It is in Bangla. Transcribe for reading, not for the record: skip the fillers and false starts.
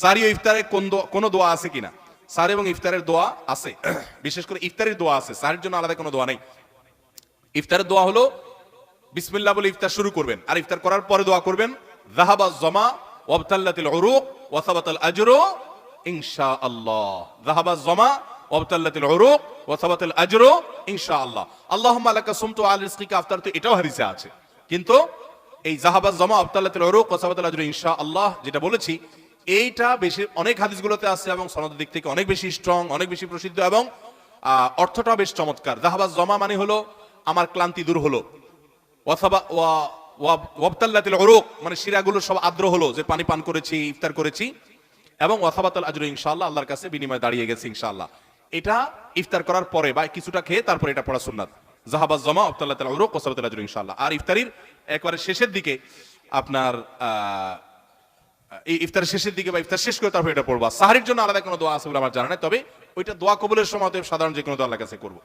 সারি ও ইফতারে কোনো দোয়া আছে কিনা? সারি এবং ইফতারের দোয়া আছে, বিশেষ করে ইফতারের দোয়া আছে, সারির জন্য আলাদা কোনো দোয়া নেই। ইফতারের দোয়া হলো বিসমিল্লাহ বলে ইফতার শুরু করবেন, আর ইফতার করার পরে দোয়া করবেন যাহাবাজ জামা ওয়াবতাল্লাতিল উরুক ওয়া সাবাতাল আজরু ইনশাআল্লাহ। যাহাবাজ জামা ওয়াবতাল্লাতিল উরুক ওয়া সাবাতাল আজরু ইনশাআল্লাহ। আল্লাহুম্মা লাকা সুমতু আলা রিজকিকা আফতারতু, এটাও হাদিসে আছে। কিন্তু এই যাহাবাজ জামা ওয়াবতাল্লাতিল উরুক ওয়া সাবাতাল আজরু ইনশাআল্লাহ যেটা বলেছি, এইটা বেশি অনেক হাদিসগুলোতে আছে এবং সনদের দিক থেকে অনেক বেশি স্ট্রং, অনেক বেশি প্রসিদ্ধ এবং অর্থটা বেশ চমৎকার। যাহাবাজ জামা মানে হলো আমার ক্লান্তি দূর হলো, ওয়াবতাল্লাতিল উরুক মানে শিরাগুলো সব আর্দ্র হলো, যে পানি পান করেছি, ইফতার করেছি, এবং ওয়াসাবাতাল আজরু ইনশাআল্লাহ, আল্লাহর কাছে বিনিময় দাঁড়িয়ে গেছে ইনশাআল্লাহ। এটা ইফতার করার পরে বা কিছুটা খেয়ে তারপরে এটা পড়া সুন্নাত। যাহাবাজ জামা ওয়াবতাল্লাতিল উরুক ওয়াসাবাতাল আজরু ইনশাআল্লাহ। আর ইফতারির একবারে শেষের দিকে আপনার এই ইফতারের শেষের দিকে বা ইফতার শেষ করে তারপর এটা পড়বা। সাহরির জন্য আলাদা কোনো দোয়া আছে বলে আমার জানা নাই, তবে ওইটা দোয়া কবুলের সময় সাধারণ যে কোনো দোয়া আল্লাহর কাছে করবো।